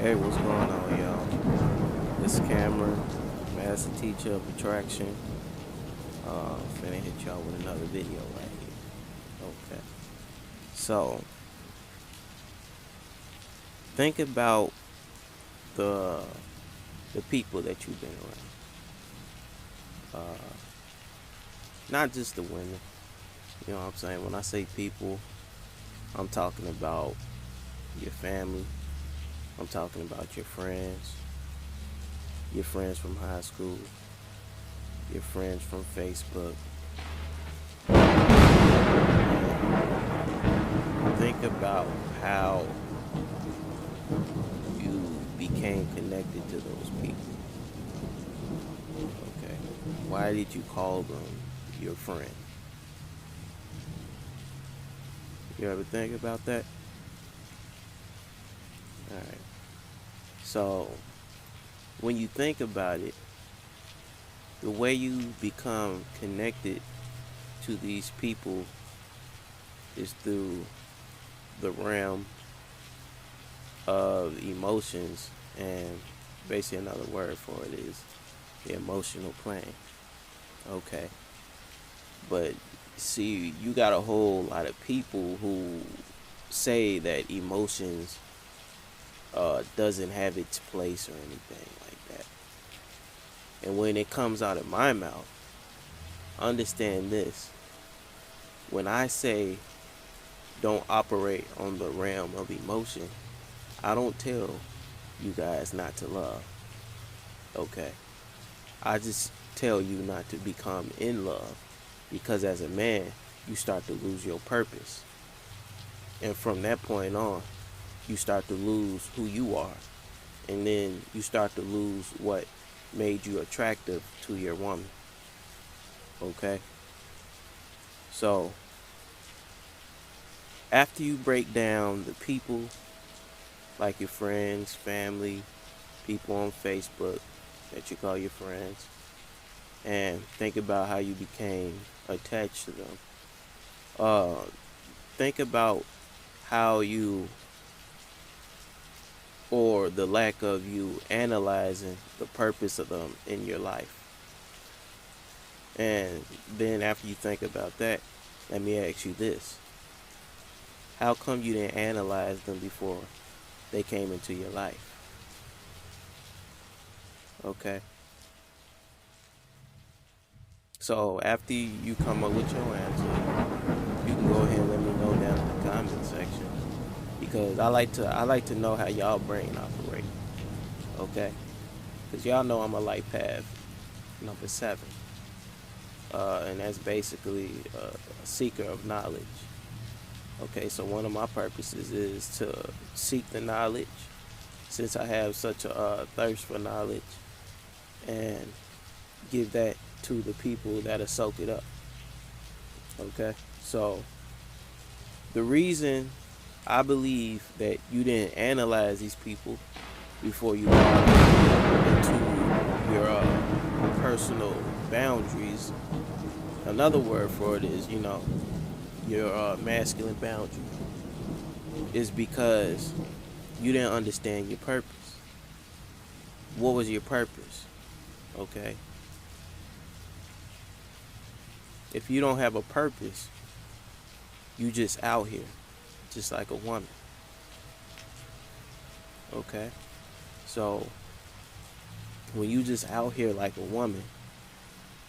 Hey, what's going on, y'all? This Cameron, Master Teacher of Attraction. Finna hit y'all with another video right here. Okay. So, think about the the people that you've been around. Not just the women. You know what I'm saying? When I say people, I'm talking about your family. I'm talking about your friends from high school, your friends from Facebook. Think about how you became connected to those people. Okay. Why did you call them your friend? You ever think about that? Alright. So, when you think about it, the way you become connected to these people is through the realm of emotions, and basically another word for it is the emotional plane. Okay. But see, you got a whole lot of people who say that emotions doesn't have its place or anything like that. And when it comes out of my mouth, understand this. When I say don't operate on the realm of emotion, I don't tell you guys not to love. Okay. I just tell you not to become in love, because as a man, you start to lose your purpose. And from that point on, you start to lose who you are. And then you start to lose what made you attractive to your woman. Okay? So, after you break down the people, like your friends, family, people on Facebook that you call your friends, and think about how you became attached to them. Uh, think about how you, or the lack of you, analyzing the purpose of them in your life. And then after you think about that, let me ask you this. How come you didn't analyze them before they came into your life? Okay. So after you come up with your answer, you can go ahead and let me know down in the comment section, because I like to know how y'all brain operate. Okay? Because y'all know I'm a life path number 7. And that's basically a seeker of knowledge. Okay, so one of my purposes is to seek the knowledge, since I have such a thirst for knowledge, and give that to the people that'll soak it up. Okay, so the reason I believe that you didn't analyze these people before you got into your personal boundaries, another word for it is, your masculine boundary, is because you didn't understand your purpose. What was your purpose? Okay. If you don't have a purpose, you just out here, just like a woman. Okay. So when you just out here like a woman,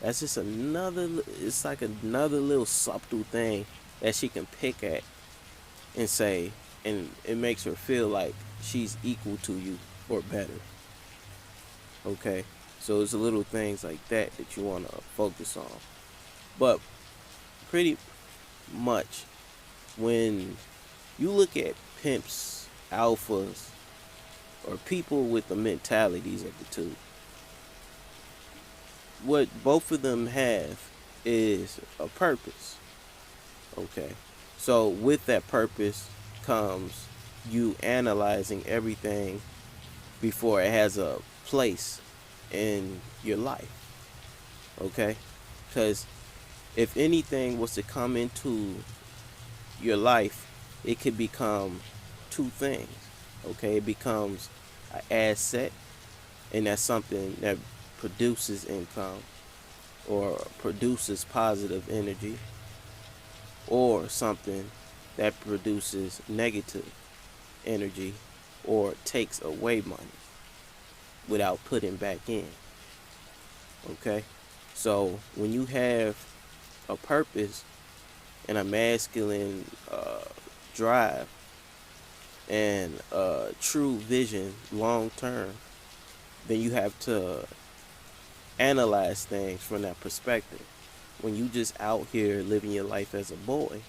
that's just it's like another little subtle thing that she can pick at and say, and it makes her feel like she's equal to you or better. Okay. So it's little things like that that you want to focus on. But pretty much, when you look at pimps, alphas, or people with the mentalities of the two, what both of them have is a purpose. Okay. So with that purpose comes you analyzing everything before it has a place in your life. Okay? Because if anything was to come into your life, it could become two things. Okay? It becomes an asset, and that's something that produces income or produces positive energy, or something that produces negative energy or takes away money without putting back in. Okay? So when you have a purpose and a masculine drive and a true vision long term, then you have to analyze things from that perspective. When you just out here living your life as a boy,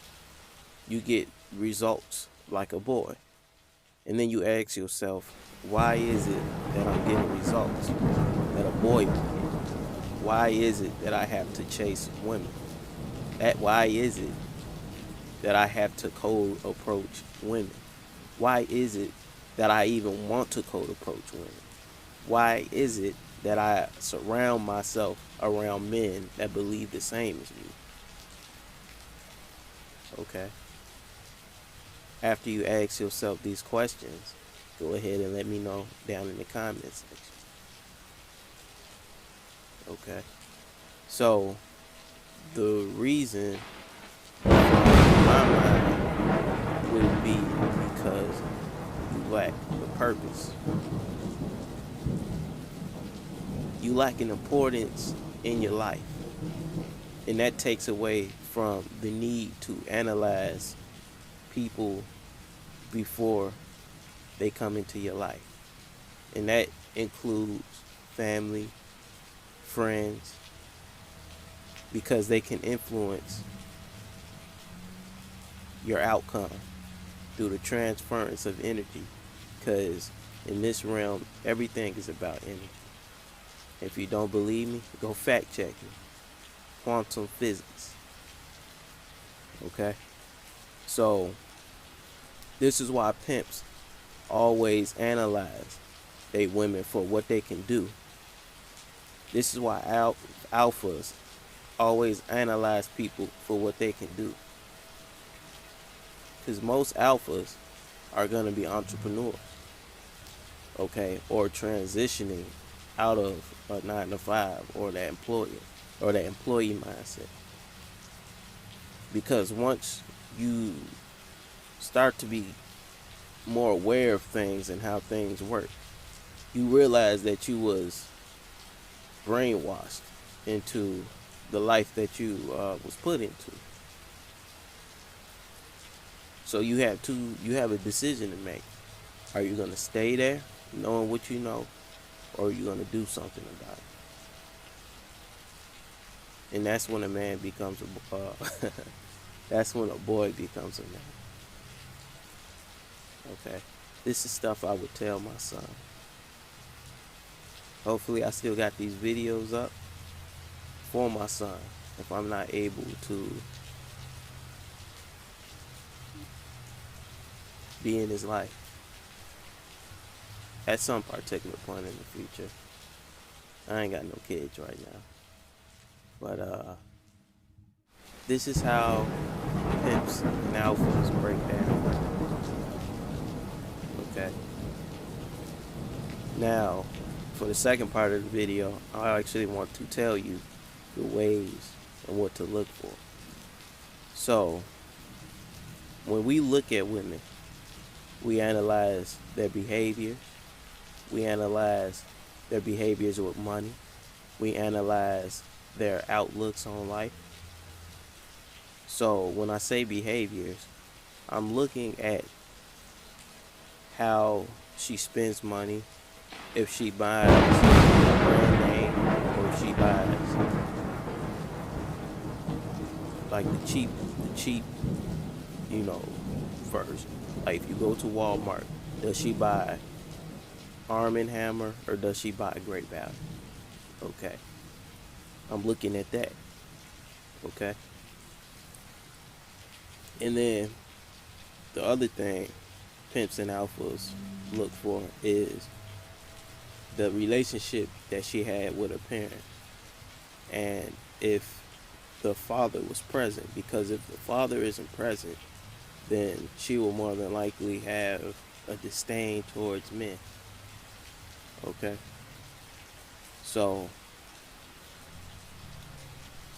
you get results like a boy. And then you ask yourself, why is it that I'm getting results that a boy would get? Why is it that I have to chase women? Why is it that I have to cold approach women? Why is it that I even want to cold approach women? Why is it that I surround myself around men that believe the same as me? Okay? After you ask yourself these questions, go ahead and let me know down in the comments section. Okay? So, the reason from my mind would be because you lack the purpose. You lack an importance in your life. And that takes away from the need to analyze people before they come into your life. And that includes family, friends, because they can influence your outcome through the transference of energy. Because in this realm, everything is about energy. If you don't believe me, go fact check me. Quantum physics. Okay? So, this is why pimps always analyze they women for what they can do. This is why alphas always analyze people for what they can do. Because most alphas are going to be entrepreneurs. Okay? Or transitioning out of a 9-to-5 or that employer or that employee mindset. Because once you start to be more aware of things and how things work, you realize that you was brainwashed into the life that you was put into. So you have a decision to make. Are you going to stay there knowing what you know, or are you going to do something about it? And that's when a man becomes that's when a boy becomes a man. Okay, this is stuff I would tell my son. Hopefully I still got these videos up for my son if I'm not able to be in his life at some particular point in the future. I ain't got no kids right now. But this is how pimps and alphas break down. Okay. Now, for the second part of the video, I actually want to tell you the ways and what to look for. So, when we look at women, we analyze their behavior. We analyze their behaviors with money. We analyze their outlooks on life. So when I say behaviors, I'm looking at how she spends money, if she buys a brand name or if she buys like the cheap, version. Like if you go to Walmart, does she buy Arm & Hammer or does she buy Great Value? Okay. I'm looking at that. Okay. And then the other thing pimps and alphas look for is the relationship that she had with her parent. And if the father was present, because if the father isn't present, then she will more than likely have a disdain towards men. Okay. So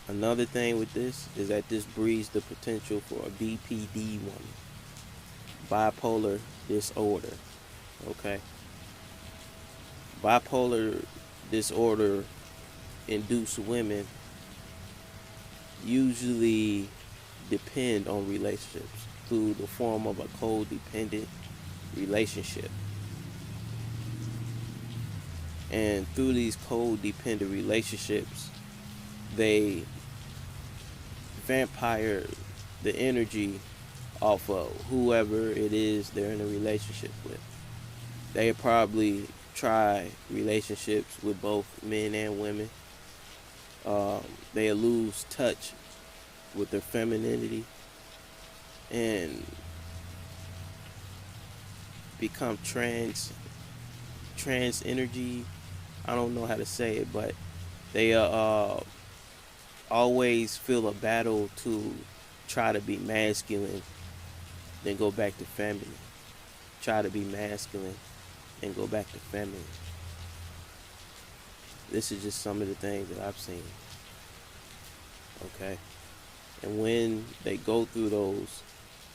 another thing with this is that this breeds the potential for a BPD woman, bipolar disorder. Okay. Bipolar disorder induced women usually depend on relationships through the form of a codependent relationship. And through these codependent relationships, they vampire the energy off of whoever it is they're in a relationship with. They probably try relationships with both men and women. They lose touch with their femininity and become trans energy. I don't know how to say it, but they always feel a battle to try to be masculine, then go back to feminine. Try to be masculine and go back to feminine. This is just some of the things that I've seen. Okay. And when they go through those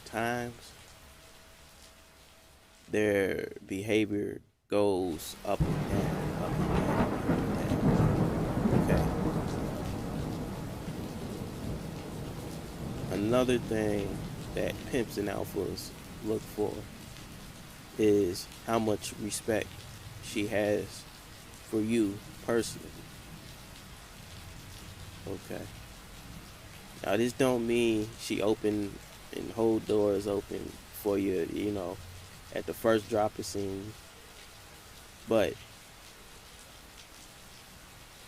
times, their behavior goes up and down, up and down, up and down. Okay. Another thing that pimps and alphas look for is how much respect she has for you personally. Okay. Now this don't mean she open and hold doors open for you, at the first drop of scene. But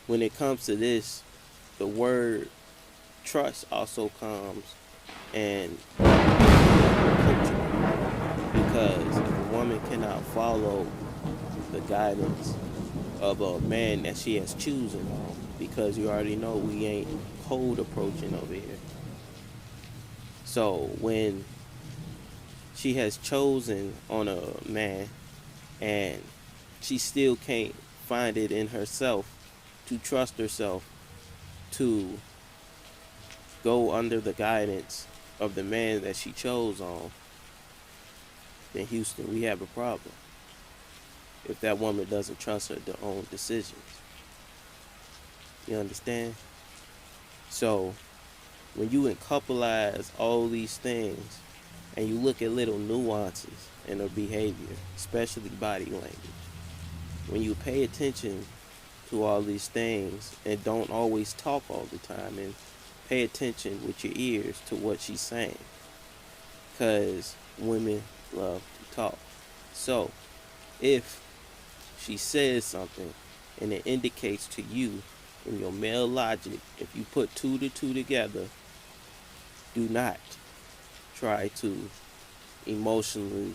when it comes to this, the word trust also comes and because if a woman cannot follow the guidance of a man that she has chosen, because you already know we ain't cold approaching over here. So when she has chosen on a man and she still can't find it in herself to trust herself to go under the guidance of the man that she chose on, then Houston, we have a problem. If that woman doesn't trust her own decisions. You understand? So when you coupleize all these things and you look at little nuances in her behavior, especially body language, when you pay attention to all these things and don't always talk all the time and pay attention with your ears to what she's saying, because women love to talk. So if she says something and it indicates to you in your male logic, if you put two to two together, do not try to emotionally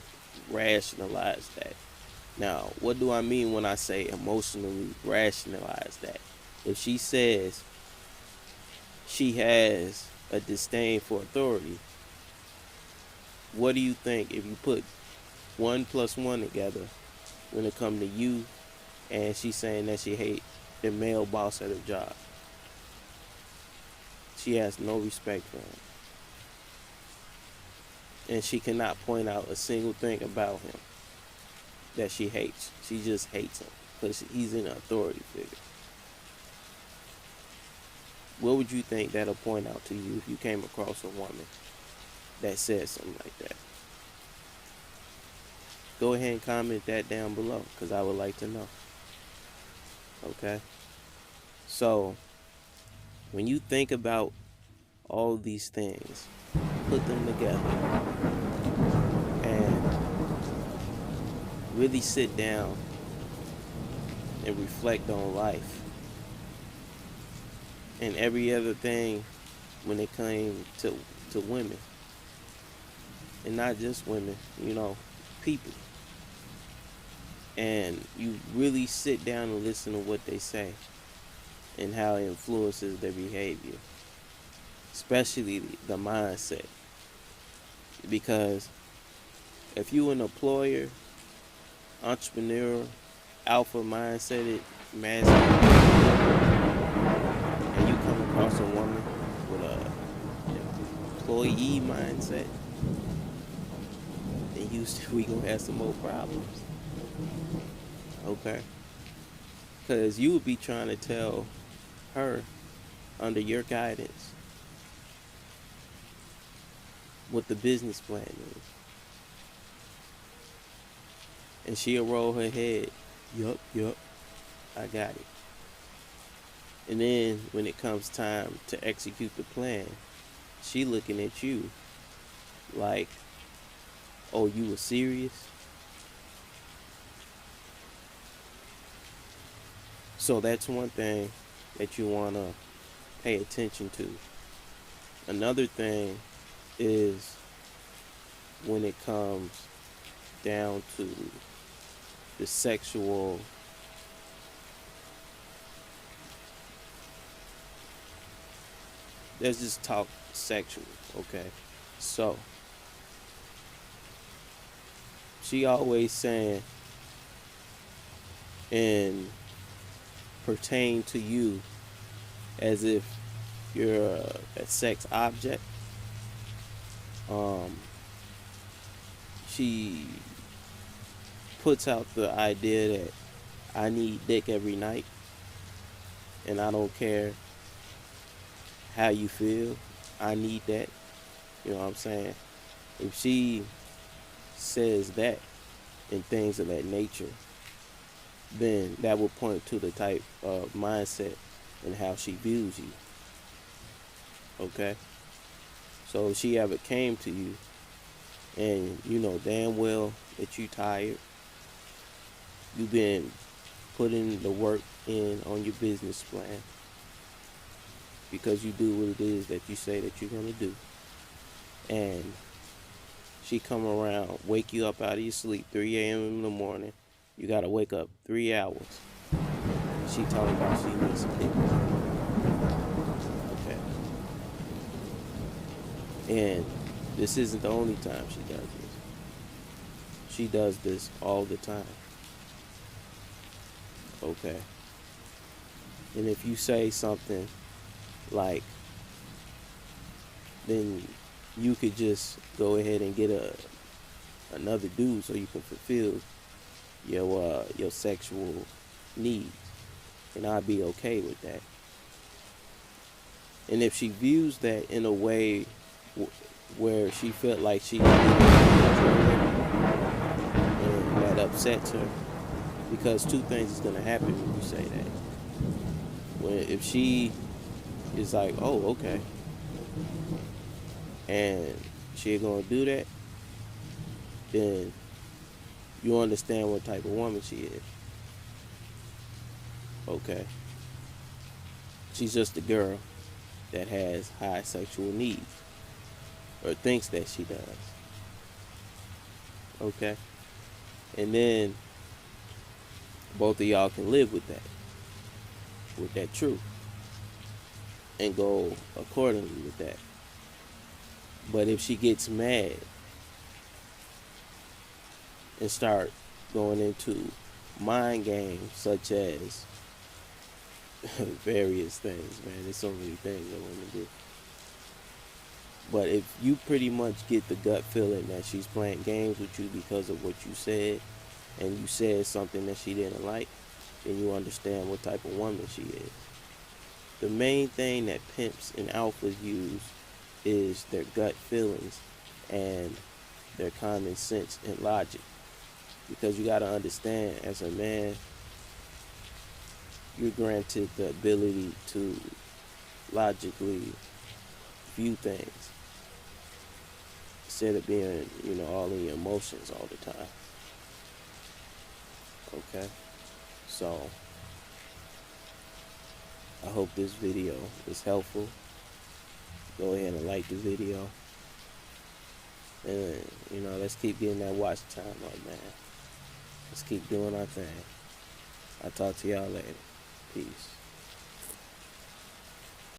rationalize that. Now, what do I mean when I say emotionally rationalize that? If she says she has a disdain for authority, what do you think if you put 1 plus 1 together when it comes to you and she's saying that she hates the male boss at her job? She has no respect for him. And she cannot point out a single thing about him that she hates. She just hates him because he's an authority figure. What would you think that'll point out to you if you came across a woman that said something like that? Go ahead and comment that down below because I would like to know. Okay? So, when you think about all these things, put them together and really sit down and reflect on life and every other thing when it came to women. And not just women, people. And you really sit down and listen to what they say and how it influences their behavior, especially the mindset. Because if you're an employer, entrepreneur, alpha mindset masculine, and you come across a woman with a employee mindset, then we gonna have some more problems. Okay, because you would be trying to tell her under your guidance what the business plan is, and she'll roll her head, yup, I got it. And then when it comes time to execute the plan, she looking at you like, oh, you were serious? So that's one thing that you want to pay attention to. Another thing is when it comes down to the sexual let's just talk sexual, okay? So she always saying and pertain to you as if you're a sex object. She puts out the idea that I need dick every night, and I don't care how you feel. I need that. You know what I'm saying? If she says that and things of that nature, then that will point to the type of mindset and how she views you. Okay? So if she ever came to you and you know damn well that you tired, you've been putting the work in on your business plan because you do what it is that you say that you're going to do, and she come around, wake you up out of your sleep 3 a.m. in the morning, you got to wake up 3 hours, she talking about she needs some dick. Okay. And this isn't the only time she does this. She does this all the time. Okay. And if you say something like, then you could just go ahead and get another dude so you can fulfill your sexual needs, and I'd be okay with that. And if she views that in a way where she felt like she needed to control it, and that upsets her, because two things is gonna happen when you say that. If she is like, oh, okay, and she ain't gonna do that, then you understand what type of woman she is. Okay. She's just a girl that has high sexual needs, or thinks that she does. Okay. And then both of y'all can live with that truth, and go accordingly with that. But if she gets mad and start going into mind games such as various things, man, there's so many things that women do. But if you pretty much get the gut feeling that she's playing games with you because of what you said, and you said something that she didn't like, then you understand what type of woman she is. The main thing that pimps and alphas use is their gut feelings and their common sense and logic. Because you got to understand, as a man, you're granted the ability to logically view things instead of being, all in your emotions all the time. Okay? So, I hope this video is helpful. Go ahead and like the video. And, let's keep getting that watch time up, man. Let's keep doing our thing. I'll talk to y'all later. Peace.